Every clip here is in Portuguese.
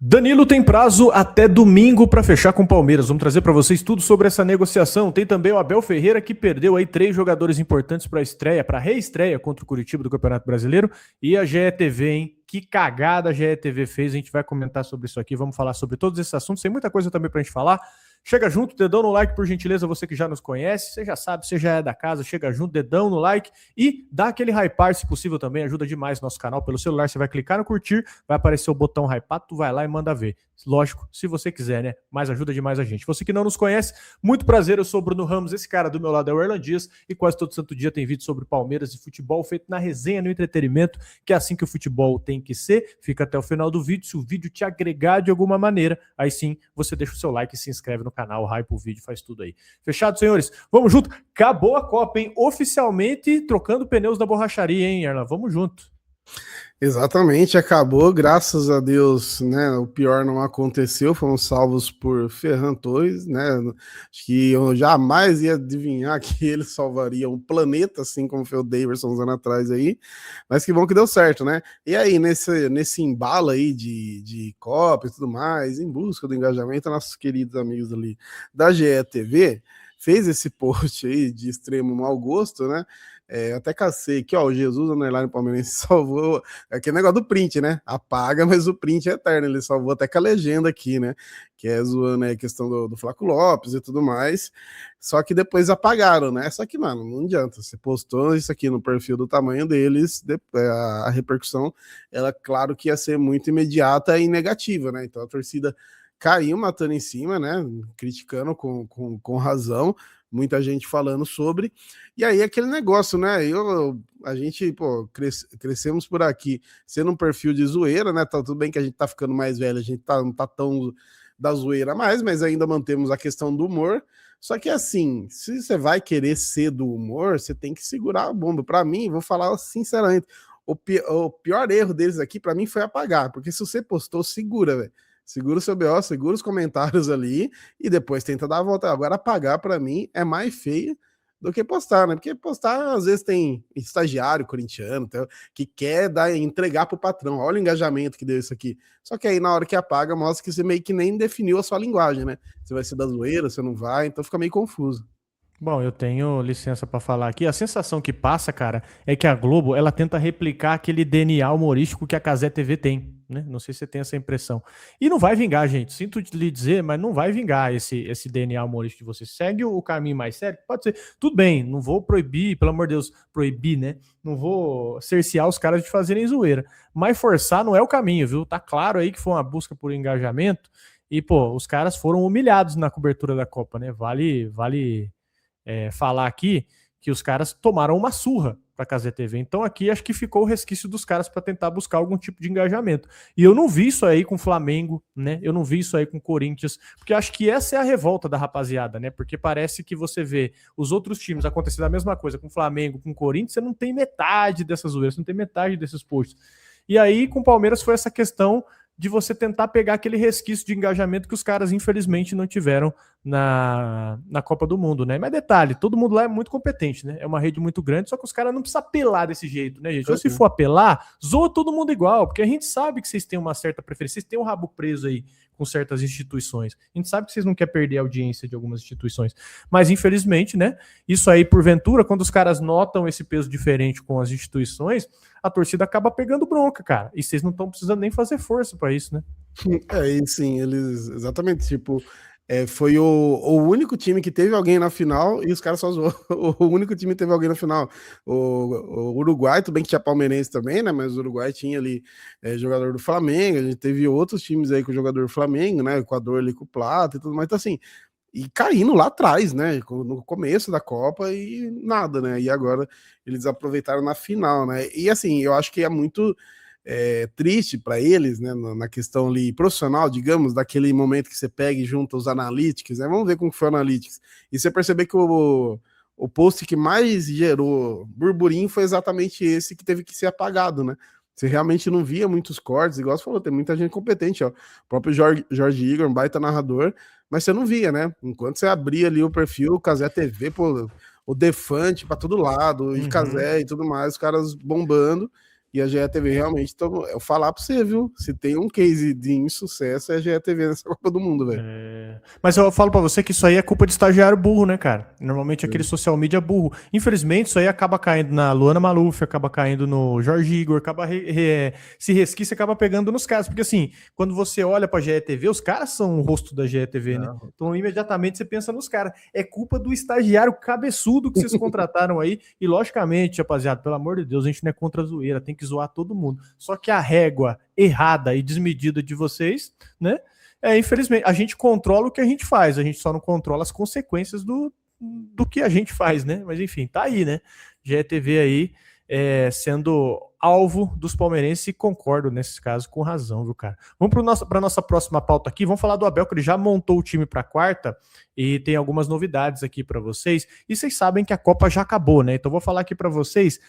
Danilo tem prazo até domingo para fechar com o Palmeiras. Vamos trazer para vocês tudo sobre essa negociação. Tem também o Abel Ferreira, que perdeu aí 3 jogadores importantes para a estreia, para a reestreia contra o Curitiba do Campeonato Brasileiro. E a GETV, hein? Que cagada a GETV fez. A gente vai comentar sobre isso aqui. Vamos falar sobre todos esses assuntos. Tem muita coisa também para a gente falar. Chega junto, dedão no like, por gentileza, você que já nos conhece, você já sabe, você já é da casa, chega junto, dedão no like e dá aquele hypar, se possível também, ajuda demais o nosso canal. Pelo celular, você vai clicar no curtir, vai aparecer o botão hypar, tu vai lá e manda ver. Lógico, se você quiser, né? Mas ajuda demais a gente. Você que não nos conhece, muito prazer, eu sou o Bruno Ramos, esse cara do meu lado é o Erlan Dias e quase todo santo dia tem vídeo sobre Palmeiras e futebol feito na resenha, no entretenimento, que é assim que o futebol tem que ser. Fica até o final do vídeo, se o vídeo te agregar de alguma maneira, aí sim, você deixa o seu like e se inscreve no canal, hype o vídeo, faz tudo aí. Fechado, senhores? Vamos junto. Acabou a Copa, hein? Oficialmente trocando pneus da borracharia, hein, Erlan? Vamos junto. Exatamente, acabou, graças a Deus, né? O pior não aconteceu, fomos salvos por Ferran Torres, né? Acho que eu jamais ia adivinhar que ele salvaria um planeta, assim como foi o Daverson uns anos atrás aí, mas que bom que deu certo, né? E aí, nesse embalo aí de Copa e tudo mais, em busca do engajamento, nossos queridos amigos ali da GETV fez esse post aí de extremo mau gosto, né? Até cacei aqui, ó, o Jesus Underline Palmeirense salvou aquele negócio do print, né? Apaga, mas o print é eterno, ele salvou até com a legenda aqui, né? Que é zoando a questão do Flaco Lopes e tudo mais, só que depois apagaram, né? Só que, mano, não adianta, você postou isso aqui no perfil do tamanho deles, a repercussão, ela, claro que ia ser muito imediata e negativa, né? Então a torcida caiu matando em cima, né? Criticando com razão, muita gente falando sobre, e aí aquele negócio, né? A gente, pô, crescemos por aqui sendo um perfil de zoeira, né? Tá tudo bem que a gente tá ficando mais velho, a gente não tá tão da zoeira mais, mas ainda mantemos a questão do humor. Só que assim, se você vai querer ser do humor, você tem que segurar a bomba. Para mim, vou falar sinceramente, o pior erro deles aqui para mim foi apagar, porque se você postou, segura, velho. Segura o seu BO, segura os comentários ali e depois tenta dar a volta. Agora, apagar para mim é mais feio do que postar, né? Porque postar, às vezes, tem estagiário corintiano que quer entregar pro patrão. Olha o engajamento que deu isso aqui. Só que aí, na hora que apaga, mostra que você meio que nem definiu a sua linguagem, né? Você vai ser da zoeira, você não vai, então fica meio confuso. Bom, eu tenho licença para falar aqui. A sensação que passa, cara, é que a Globo, ela tenta replicar aquele DNA humorístico que a Cazé TV tem, né? Não sei se você tem essa impressão. E não vai vingar, gente. Sinto lhe dizer, mas não vai vingar esse DNA humorístico de você. Segue o caminho mais sério? Pode ser. Tudo bem, não vou proibir, pelo amor de Deus, proibir, né? Não vou cercear os caras de fazerem zoeira. Mas forçar não é o caminho, viu? Tá claro aí que foi uma busca por engajamento e, pô, os caras foram humilhados na cobertura da Copa, né? Vale falar aqui que os caras tomaram uma surra para a Cazé TV. Então aqui acho que ficou o resquício dos caras para tentar buscar algum tipo de engajamento. E eu não vi isso aí com o Flamengo, né? Eu não vi isso aí com o Corinthians, porque acho que essa é a revolta da rapaziada, né? Porque parece que você vê os outros times acontecendo a mesma coisa com o Flamengo, com o Corinthians, você não tem metade dessas zoeiras, você não tem metade desses posts. E aí com o Palmeiras foi essa questão de você tentar pegar aquele resquício de engajamento que os caras, infelizmente, não tiveram na Copa do Mundo, né? Mas detalhe, todo mundo lá é muito competente, né? É uma rede muito grande, só que os caras não precisam apelar desse jeito, né, gente? Ou se for apelar, zoa todo mundo igual, porque a gente sabe que vocês têm uma certa preferência, vocês têm um rabo preso aí com certas instituições. A gente sabe que vocês não querem perder a audiência de algumas instituições. Mas, infelizmente, né? Isso aí, porventura, quando os caras notam esse peso diferente com as instituições, a torcida acaba pegando bronca, cara. E vocês não estão precisando nem fazer força para isso, né? E sim, eles, exatamente, tipo, foi o único time que teve alguém na final e os caras só zoou. O único time que teve alguém na final. O Uruguai, tudo bem que tinha palmeirense também, né? Mas o Uruguai tinha ali jogador do Flamengo, a gente teve outros times aí com o jogador do Flamengo, né? O Equador ali com o Plata e tudo mais, então assim, e caindo lá atrás, né? No começo da Copa e nada, né? E agora eles aproveitaram na final, né? E assim, eu acho que é muito triste para eles, né, na questão ali profissional, digamos, daquele momento que você pega e junta os analytics, né, vamos ver como foi o analytics, e você perceber que o post que mais gerou burburinho foi exatamente esse que teve que ser apagado, né, você realmente não via muitos cortes, igual você falou, tem muita gente competente, ó, o próprio Jorge Igor, um baita narrador, mas você não via, né, enquanto você abria ali o perfil, o Cazé TV, pô, o Defante para todo lado, e Cazé e tudo mais, os caras bombando, e a GETV realmente, então, eu falar pra você, viu? Se tem um case de insucesso, é a GETV nessa Copa do Mundo, velho. Mas eu falo pra você que isso aí é culpa de estagiário burro, né, cara? Normalmente aquele social media burro. Infelizmente, isso aí acaba caindo na Luana Maluf, acaba caindo no Jorge Igor, se resquícia, acaba pegando nos caras. Porque assim, quando você olha pra GETV, os caras são o rosto da GETV, né? Então imediatamente você pensa nos caras. É culpa do estagiário cabeçudo que vocês contrataram aí. E logicamente, rapaziada, pelo amor de Deus, a gente não é contra a zoeira, tem que zoar todo mundo. Só que a régua errada e desmedida de vocês, né? Infelizmente, a gente controla o que a gente faz, a gente só não controla as consequências do que a gente faz, né? Mas enfim, tá aí, né? GETV aí sendo alvo dos palmeirenses e concordo nesse caso com razão, viu, cara? Vamos para nossa próxima pauta aqui. Vamos falar do Abel, que ele já montou o time para quarta e tem algumas novidades aqui para vocês. E vocês sabem que a Copa já acabou, né? Então vou falar aqui para vocês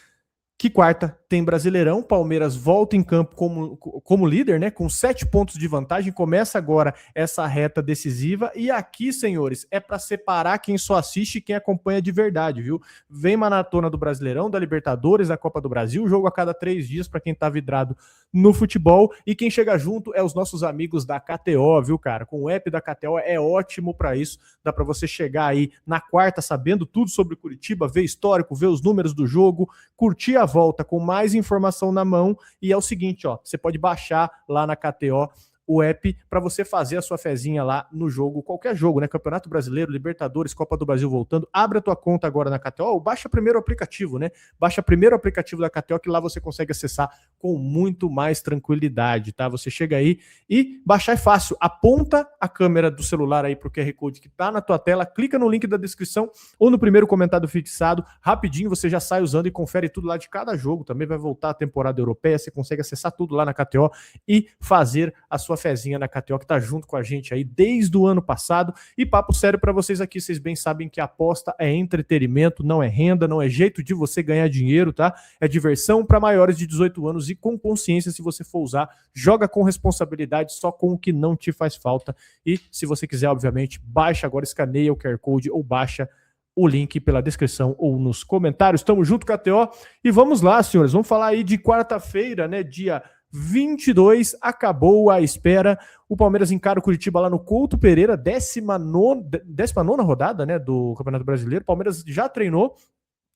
que quarta tem Brasileirão, Palmeiras volta em campo como líder, né? Com 7 pontos de vantagem, começa agora essa reta decisiva. E aqui, senhores, é para separar quem só assiste e quem acompanha de verdade, viu? Vem maratona do Brasileirão, da Libertadores, da Copa do Brasil, jogo a cada 3 dias para quem tá vidrado no futebol. E quem chega junto é os nossos amigos da KTO, viu, cara? Com o app da KTO é ótimo para isso. Dá para você chegar aí na quarta sabendo tudo sobre Curitiba, ver histórico, ver os números do jogo, curtir a volta com mais informação na mão. E é o seguinte, ó, você pode baixar lá na KTO o app para você fazer a sua fezinha lá no jogo, qualquer jogo, né? Campeonato Brasileiro, Libertadores, Copa do Brasil voltando. Abre a tua conta agora na KTO, ou baixa primeiro o aplicativo, né? Baixa primeiro o aplicativo da KTO, que lá você consegue acessar com muito mais tranquilidade, tá? Você chega aí e baixar é fácil. Aponta a câmera do celular aí pro QR Code que tá na tua tela, clica no link da descrição ou no primeiro comentário fixado, rapidinho você já sai usando e confere tudo lá de cada jogo. Também vai voltar a temporada europeia, você consegue acessar tudo lá na KTO e fazer a sua fezinha na KTO, que tá junto com a gente aí desde o ano passado. E papo sério para vocês aqui, vocês bem sabem que a aposta é entretenimento, não é renda, não é jeito de você ganhar dinheiro, tá? É diversão para maiores de 18 anos e com consciência. Se você for usar, joga com responsabilidade, só com o que não te faz falta. E se você quiser, obviamente, baixa agora, escaneia o QR Code ou baixa o link pela descrição ou nos comentários. Tamo junto, KTO. E vamos lá, senhores, vamos falar aí de quarta-feira, né, dia 22, acabou a espera. O Palmeiras encara o Curitiba lá no Couto Pereira, 19ª rodada, né, do Campeonato Brasileiro. O Palmeiras já treinou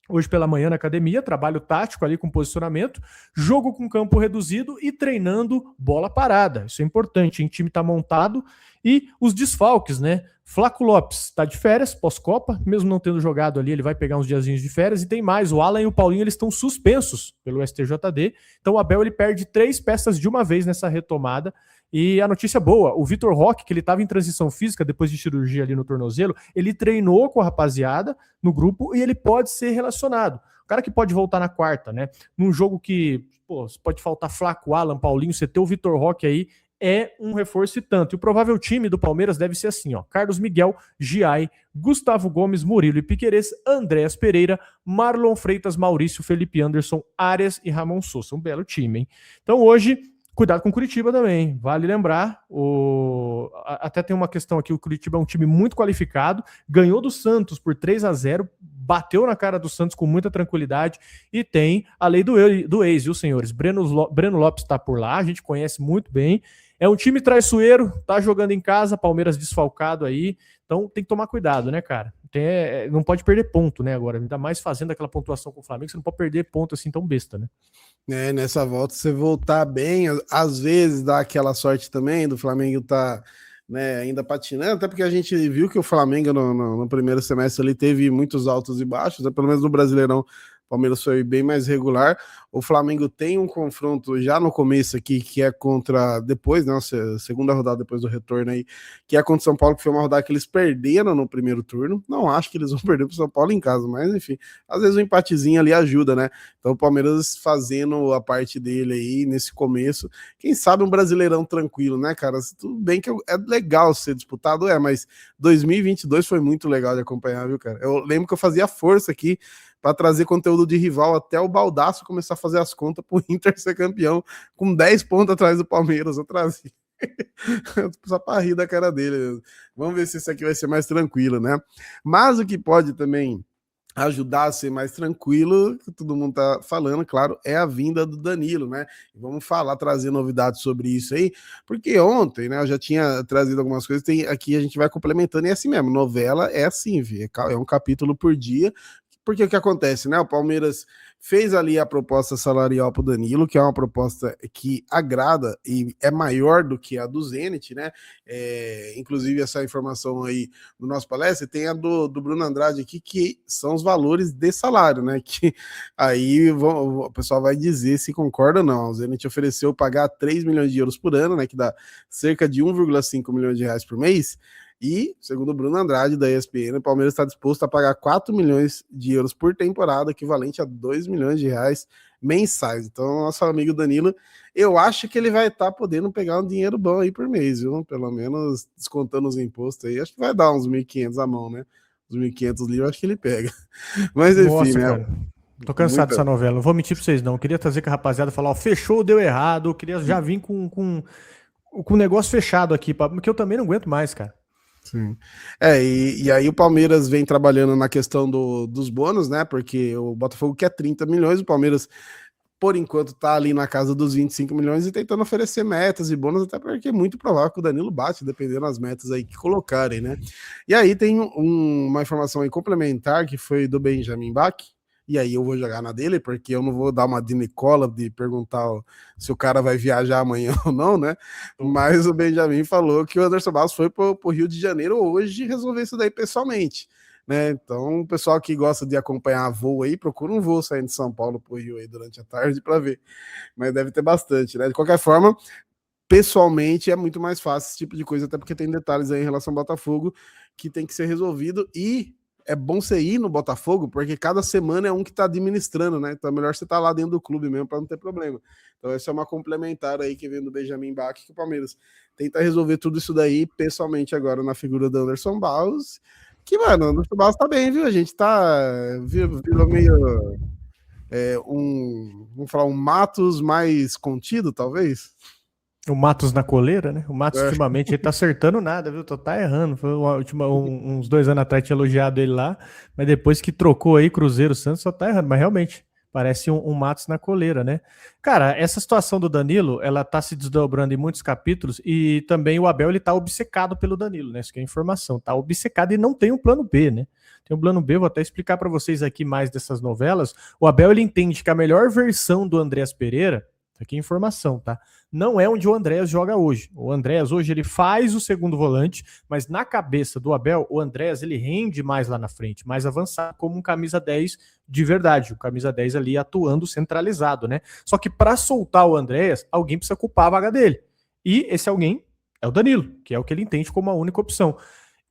hoje pela manhã na academia, trabalho tático ali com posicionamento, jogo com campo reduzido e treinando bola parada. Isso é importante, hein? O time tá montado. E os desfalques, né? Flaco Lopes está de férias, pós-Copa, mesmo não tendo jogado ali, ele vai pegar uns diazinhos de férias. E tem mais, o Alan e o Paulinho, eles estão suspensos pelo STJD. Então o Abel, ele perde 3 peças de uma vez nessa retomada. E a notícia boa, o Vitor Roque, que ele estava em transição física depois de cirurgia ali no tornozelo, ele treinou com a rapaziada no grupo e ele pode ser relacionado. O cara que pode voltar na quarta, né? Num jogo que, pô, pode faltar Flaco, Alan, Paulinho, você ter o Vitor Roque aí, é um reforço e tanto. E o provável time do Palmeiras deve ser assim, ó: Carlos Miguel, Giai, Gustavo Gomes, Murilo e Piquerez, Andréas Pereira, Marlon Freitas, Maurício, Felipe Anderson, Arias e Ramon Sousa. Um belo time, hein? Então hoje, cuidado com o Curitiba também. Vale lembrar, até tem uma questão aqui, o Curitiba é um time muito qualificado, ganhou do Santos por 3-0, bateu na cara do Santos com muita tranquilidade e tem a lei do ex, viu, senhores? Breno Lopes tá por lá, a gente conhece muito bem. É um time traiçoeiro, tá jogando em casa, Palmeiras desfalcado aí, então tem que tomar cuidado, né, cara? Não pode perder ponto, né, agora, ainda mais fazendo aquela pontuação com o Flamengo, você não pode perder ponto assim tão besta, né? Nessa volta você voltar bem, às vezes dá aquela sorte também do Flamengo tá, né, ainda patinando, até porque a gente viu que o Flamengo no primeiro semestre ele teve muitos altos e baixos, né, pelo menos no Brasileirão o Palmeiras foi bem mais regular. O Flamengo tem um confronto já no começo aqui, que é contra, depois, né, segunda rodada depois do retorno aí, que é contra o São Paulo, que foi uma rodada que eles perderam no primeiro turno. Não acho que eles vão perder pro São Paulo em casa, mas enfim, às vezes o empatezinho ali ajuda, né? Então o Palmeiras fazendo a parte dele aí nesse começo, quem sabe um Brasileirão tranquilo, né, cara? Tudo bem que é legal ser disputado, mas 2022 foi muito legal de acompanhar, viu, cara? Eu lembro que eu fazia força aqui para trazer conteúdo de rival até o Baldaço começar a fazer as contas pro Inter ser campeão com 10 pontos atrás do Palmeiras. Eu trazia só para rir da cara dele. Vamos ver se isso aqui vai ser mais tranquilo, né? Mas o que pode também ajudar a ser mais tranquilo, que todo mundo tá falando, claro, é a vinda do Danilo, né? Vamos falar, trazer novidades sobre isso aí, porque ontem, né, eu já tinha trazido algumas coisas, tem aqui a gente vai complementando, e é assim mesmo, novela é assim, é um capítulo por dia, porque o que acontece, né? O Palmeiras fez ali a proposta salarial para o Danilo, que é uma proposta que agrada e é maior do que a do Zenit, né? Inclusive, essa informação aí do nosso palestra tem a do Bruno Andrade aqui, que são os valores de salário, né? Que aí o pessoal vai dizer se concorda ou não. O Zenit ofereceu pagar 3 milhões de euros por ano, né? Que dá cerca de 1,5 milhões de reais por mês. E, segundo o Bruno Andrade, da ESPN, o Palmeiras está disposto a pagar 4 milhões de euros por temporada, equivalente a 2 milhões de reais mensais. Então, nosso amigo Danilo, eu acho que ele vai estar podendo pegar um dinheiro bom aí por mês, viu? Pelo menos descontando os impostos aí, acho que vai dar uns 1.500 a mão, né? Os 1.500 livros, acho que ele pega. Mas, enfim, Nossa, né? cara. Tô cansado Muita... dessa novela. Não vou mentir pra vocês, não. Eu queria trazer com a rapaziada falar, ó, fechou, deu errado. Eu queria já vir com o negócio fechado aqui, porque eu também não aguento mais, cara. Sim. E aí o Palmeiras vem trabalhando na questão dos bônus, né? Porque o Botafogo quer 30 milhões, o Palmeiras, por enquanto, tá ali na casa dos 25 milhões e tentando oferecer metas e bônus, até porque é muito provável que o Danilo bate, dependendo das metas aí que colocarem, né? E aí tem uma informação aí complementar que foi do Benjamin Bach, e aí eu vou jogar na dele, porque eu não vou dar uma de Nicola de perguntar se o cara vai viajar amanhã ou não, né? Mas o Benjamin falou que o Anderson Barros foi pro Rio de Janeiro hoje resolver isso daí pessoalmente. Né? Então, o pessoal que gosta de acompanhar voo aí, procura um voo saindo de São Paulo para o Rio aí durante a tarde para ver. Mas deve ter bastante, né? De qualquer forma, pessoalmente é muito mais fácil esse tipo de coisa, até porque tem detalhes aí em relação ao Botafogo que tem que ser resolvido e é bom você ir no Botafogo, porque cada semana é um que está administrando, né? Então é melhor você estar lá dentro do clube mesmo para não ter problema. Então essa é uma complementar aí que vem do Benjamin Bach, que o Palmeiras tenta resolver tudo isso daí pessoalmente agora na figura do Anderson Barros, que, mano, o Anderson Barros tá bem, viu? A gente virou meio vamos falar, um Matos mais contido, talvez? O Matos na coleira, né? O Matos É. ultimamente ele tá acertando nada, viu? Tá errando. Foi uns 2 anos atrás tinha elogiado ele lá, mas depois que trocou aí Cruzeiro Santos só tá errando. Mas realmente, parece um Matos na coleira, né? Cara, essa situação do Danilo, ela tá se desdobrando em muitos capítulos e também o Abel, ele tá obcecado pelo Danilo, né? Isso que é informação. Tá obcecado e não tem um plano B, né? Tem um plano B, vou até explicar para vocês aqui mais dessas novelas. O Abel, ele entende que a melhor versão do Andreas Pereira, aqui é informação, tá? Não é onde o Andreas joga hoje. O Andreas hoje ele faz o segundo volante, mas na cabeça do Abel, o Andreas ele rende mais lá na frente, mais avançado, como um camisa 10 de verdade, o camisa 10 ali atuando centralizado, né? Só que para soltar o Andreas, alguém precisa ocupar a vaga dele. E esse alguém é o Danilo, que é o que ele entende como a única opção.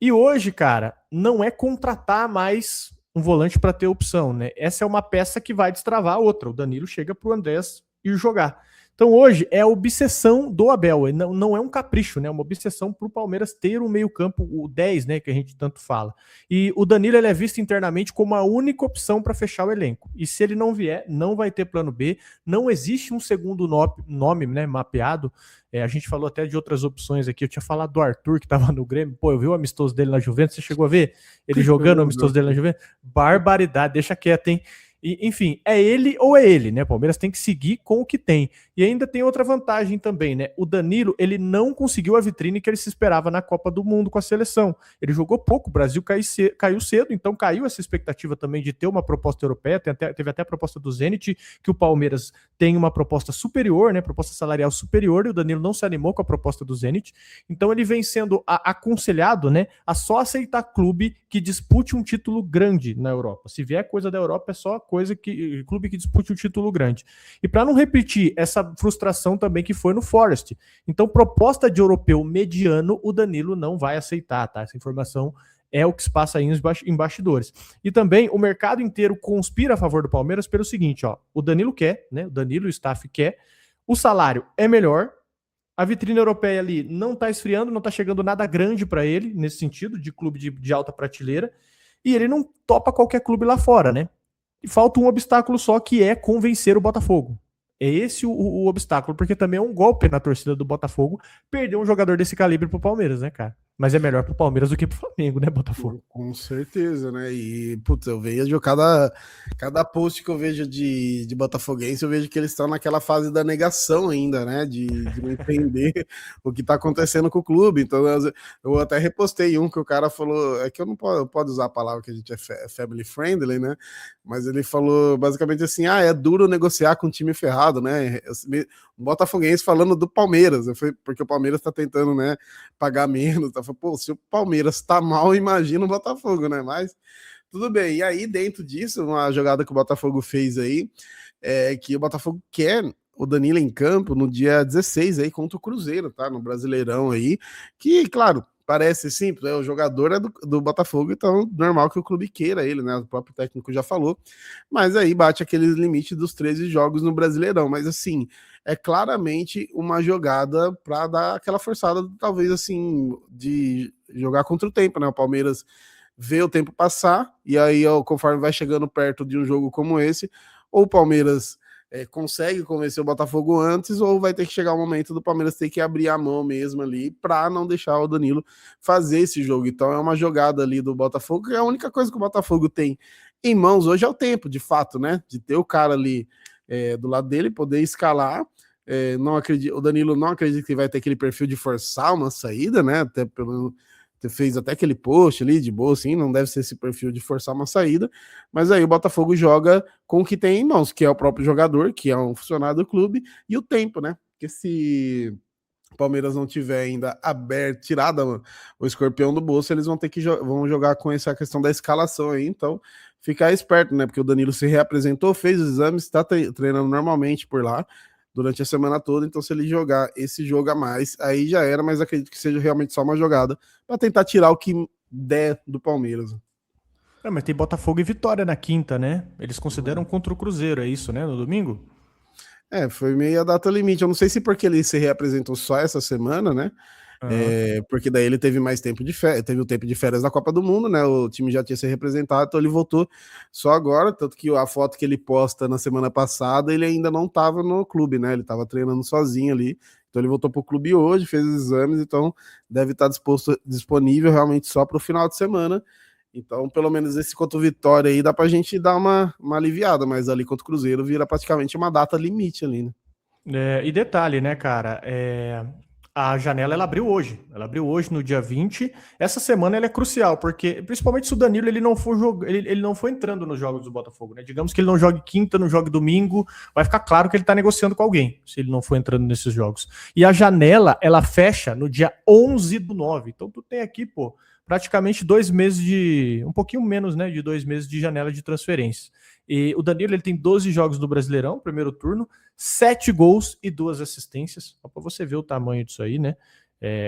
E hoje, cara, não é contratar mais um volante para ter opção, né? Essa é uma peça que vai destravar a outra. O Danilo chega pro Andreas ir jogar. Então hoje é a obsessão do Abel, não é um capricho, né? É uma obsessão para o Palmeiras ter um meio-campo, o 10, né? Que a gente tanto fala. E o Danilo ele é visto internamente como a única opção para fechar o elenco. E se ele não vier, não vai ter plano B. Não existe um segundo nome, né, mapeado. A gente falou até de outras opções aqui. Eu tinha falado do Arthur, que estava no Grêmio. Pô, eu vi o amistoso dele na Juventus. Você chegou a ver ele jogando o amistoso dele na Juventus? Barbaridade, deixa quieto, hein? E, enfim, é ele ou é ele, né? O Palmeiras tem que seguir com o que tem. E ainda tem outra vantagem também, né? O Danilo, ele não conseguiu a vitrine que ele se esperava na Copa do Mundo com a seleção. Ele jogou pouco, o Brasil caiu cedo, então caiu essa expectativa também de ter uma proposta europeia. Teve até a proposta do Zenit, que o Palmeiras tem uma proposta superior, né? Proposta salarial superior, e o Danilo não se animou com a proposta do Zenit. Então ele vem sendo aconselhado, né? A só aceitar clube que dispute um título grande na Europa. Se vier coisa da Europa, é só clube que dispute um título grande. E para não repetir essa frustração também que foi no Forest. Então, proposta de europeu mediano, o Danilo não vai aceitar, tá? Essa informação é o que se passa aí em bastidores. E também o mercado inteiro conspira a favor do Palmeiras pelo seguinte, ó, o Danilo quer, né? O Danilo e o staff quer, o salário é melhor, a vitrine europeia ali não tá esfriando, não tá chegando nada grande para ele, nesse sentido, de clube de alta prateleira, e ele não topa qualquer clube lá fora, né? E falta um obstáculo só, que é convencer o Botafogo. É esse o obstáculo, porque também é um golpe na torcida do Botafogo perder um jogador desse calibre pro Palmeiras, né, cara? Mas é melhor pro Palmeiras do que pro Flamengo, né, Botafogo? Com certeza, né? E, putz, eu vejo cada post que eu vejo de botafoguense, eu vejo que eles estão naquela fase da negação ainda, né? De não entender o que tá acontecendo com o clube. Então, eu até repostei um que o cara falou, é que eu não pode usar a palavra que a gente é family friendly, né? Mas ele falou basicamente assim, é duro negociar com um time ferrado, né? Um botafoguense falando do Palmeiras, porque o Palmeiras tá tentando, né, pagar menos, tá? Pô, se o Palmeiras tá mal, imagina o Botafogo, né? Mas tudo bem. E aí, dentro disso, uma jogada que o Botafogo fez aí, é que o Botafogo quer o Danilo em campo no dia 16 aí contra o Cruzeiro, tá? No Brasileirão aí, que, claro, parece simples, né? O jogador é do Botafogo, então normal que o clube queira ele, né? O próprio técnico já falou, mas aí bate aquele limite dos 13 jogos no Brasileirão, mas assim, é claramente uma jogada para dar aquela forçada, talvez assim, de jogar contra o tempo, né? O Palmeiras vê o tempo passar, e aí, conforme vai chegando perto de um jogo como esse, ou o Palmeiras consegue convencer o Botafogo antes, ou vai ter que chegar o momento do Palmeiras ter que abrir a mão mesmo ali para não deixar o Danilo fazer esse jogo. Então é uma jogada ali do Botafogo, que é a única coisa que o Botafogo tem em mãos hoje é o tempo, de fato, né? De ter o cara ali do lado dele, poder escalar. Não acredito, o Danilo não acredita que vai ter aquele perfil de forçar uma saída, né? Até pelo fez até aquele post ali de boa, assim, não deve ser esse perfil de forçar uma saída, mas aí o Botafogo joga com o que tem em mãos, que é o próprio jogador, que é um funcionário do clube, e o tempo, né? Porque se o Palmeiras não tiver ainda aberto, tirado o escorpião do bolso, eles vão ter que vão jogar com essa questão da escalação aí, então ficar esperto, né? Porque o Danilo se reapresentou, fez os exames, está treinando normalmente por lá durante a semana toda, então se ele jogar esse jogo a mais, aí já era, mas acredito que seja realmente só uma jogada para tentar tirar o que der do Palmeiras. Mas tem Botafogo e Vitória na quinta, né? Eles consideram contra o Cruzeiro, é isso, né? No domingo? Foi meio a data limite. Eu não sei se porque ele se reapresentou só essa semana, né? Porque daí ele teve mais tempo de férias, teve o tempo de férias da Copa do Mundo, né? O time já tinha se representado, então ele voltou só agora. Tanto que a foto que ele posta na semana passada, ele ainda não estava no clube, né? Ele estava treinando sozinho ali. Então ele voltou para o clube hoje, fez os exames, então deve estar disponível realmente só para o final de semana. Então, pelo menos esse contra o Vitória aí dá pra gente dar uma aliviada, mas ali contra o Cruzeiro vira praticamente uma data limite ali, né? E detalhe, né, cara? A janela ela abriu hoje. Ela abriu hoje no dia 20. Essa semana ela é crucial, porque principalmente se o Danilo ele não for ele não for entrando nos jogos do Botafogo, né? Digamos que ele não jogue quinta, não jogue domingo, vai ficar claro que ele tá negociando com alguém, se ele não for entrando nesses jogos. E a janela, ela fecha no dia 11/9. Então tu tem aqui, pô, praticamente 2 meses um pouquinho menos, né, de 2 meses de janela de transferências. E o Danilo ele tem 12 jogos do Brasileirão, primeiro turno, 7 gols e 2 assistências. Só para você ver o tamanho disso aí, né?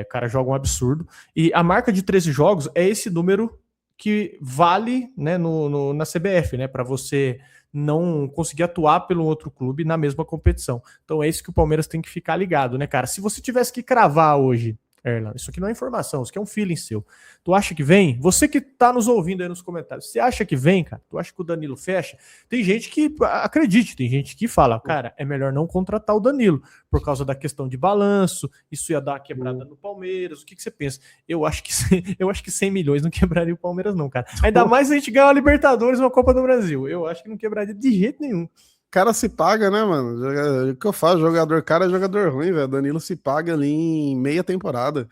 O cara joga um absurdo. E a marca de 13 jogos é esse número que vale, né, na CBF, né? Para você não conseguir atuar pelo outro clube na mesma competição. Então é isso que o Palmeiras tem que ficar ligado, né, cara? Se você tivesse que cravar hoje, Erlan, isso aqui não é informação, isso aqui é um feeling seu. Tu acha que vem? Você que tá nos ouvindo aí nos comentários, você acha que vem, cara? Tu acha que o Danilo fecha? Tem gente que acredite, tem gente que fala, cara, é melhor não contratar o Danilo, por causa da questão de balanço, isso ia dar uma quebrada no Palmeiras. O que você pensa? Eu acho que 100 milhões não quebraria o Palmeiras não, cara. Ainda mais se a gente ganhar uma Libertadores ou uma Copa do Brasil. Eu acho que não quebraria de jeito nenhum. Cara se paga, né, mano? O que eu falo, jogador cara é jogador ruim, velho. Danilo se paga ali em meia temporada.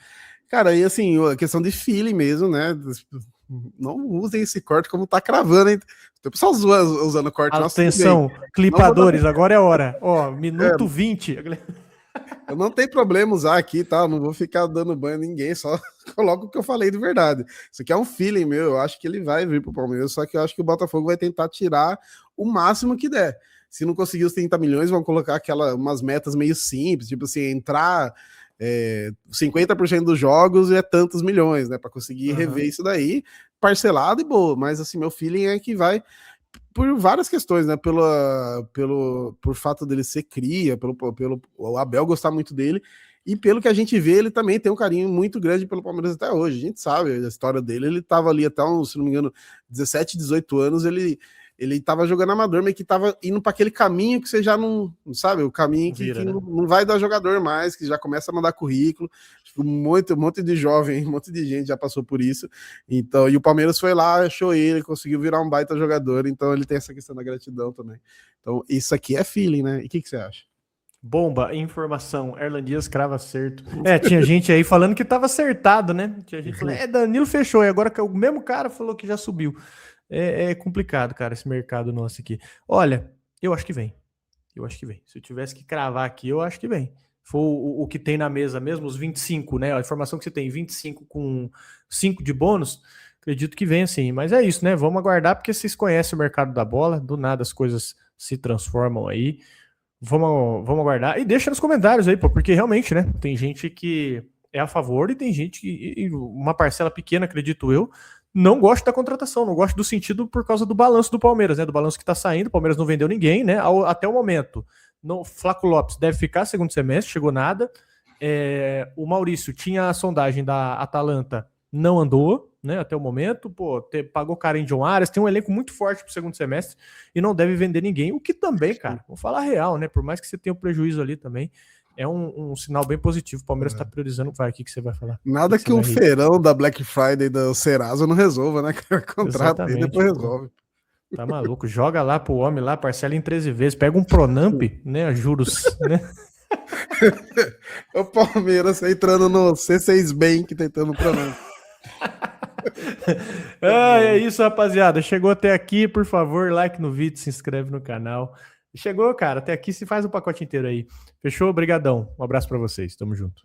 Cara, e assim, a questão de feeling mesmo, né? Não usem esse corte como tá cravando, hein? O pessoal usando corte. Atenção, clipadores, agora é hora. Ó, minuto 20. Eu não tenho problema usar aqui, tá? Não vou ficar dando banho em ninguém, só coloco o que eu falei de verdade. Isso aqui é um feeling meu, eu acho que ele vai vir pro Palmeiras, só que eu acho que o Botafogo vai tentar tirar o máximo que der. Se não conseguir os 30 milhões, vão colocar umas metas meio simples, tipo assim, entrar 50% dos jogos é tantos milhões, né? Para conseguir rever isso daí, parcelado e boa. Mas assim, meu feeling é que vai por várias questões, né? Por fato dele ser cria, pelo o Abel gostar muito dele, e pelo que a gente vê, ele também tem um carinho muito grande pelo Palmeiras até hoje. A gente sabe a história dele, ele estava ali até uns, se não me engano, 17, 18 anos, ele ele tava jogando amador, mas que tava indo para aquele caminho que você já não, sabe, o caminho que Né? não vai dar jogador mais, que já começa a mandar currículo. Um monte de jovem, um monte de gente já passou por isso. Então, e o Palmeiras foi lá, achou ele, conseguiu virar um baita jogador, então ele tem essa questão da gratidão também. Então, isso aqui é feeling, né? E o que você acha? Bomba, informação, Erlan Dias crava acerto. Tinha gente aí falando que tava acertado, né? Tinha gente falando, Danilo fechou, e agora que o mesmo cara falou que já subiu. É complicado, cara, esse mercado nosso aqui. Olha, eu acho que vem. Eu acho que vem. Se eu tivesse que cravar aqui, eu acho que vem. For o que tem na mesa mesmo, os 25, né? A informação que você tem, 25 com 5 de bônus, acredito que vem assim. Mas é isso, né? Vamos aguardar, porque vocês conhecem o mercado da bola, do nada as coisas se transformam aí. Vamos aguardar. E deixa nos comentários aí, pô, porque realmente, né? Tem gente que é a favor e tem gente que, uma parcela pequena, acredito eu, não gosta da contratação, não gosta do sentido por causa do balanço do Palmeiras, né? Do balanço que tá saindo, o Palmeiras não vendeu ninguém, né? Até o momento. Flaco Lopes deve ficar segundo semestre, chegou nada. O Maurício tinha a sondagem da Atalanta, não andou, né? Até o momento, pô, pagou Karim John Arias, tem um elenco muito forte pro segundo semestre e não deve vender ninguém, o que também, cara, vou falar real, né? Por mais que você tenha um prejuízo ali também, é um sinal bem positivo. O Palmeiras tá priorizando. Vai, o que você vai falar? Nada que o feirão da Black Friday da Serasa não resolva, né? Contrata e depois resolve. Tá maluco, joga lá pro homem lá, parcela em 13 vezes, pega um Pronamp, né, juros, né? O Palmeiras entrando no C6 Bank tentando Pronamp. É isso, rapaziada, chegou até aqui, por favor, like no vídeo, se inscreve no canal. Chegou, cara, até aqui, se faz o pacote inteiro aí. Fechou? Obrigadão, um abraço pra vocês, tamo junto.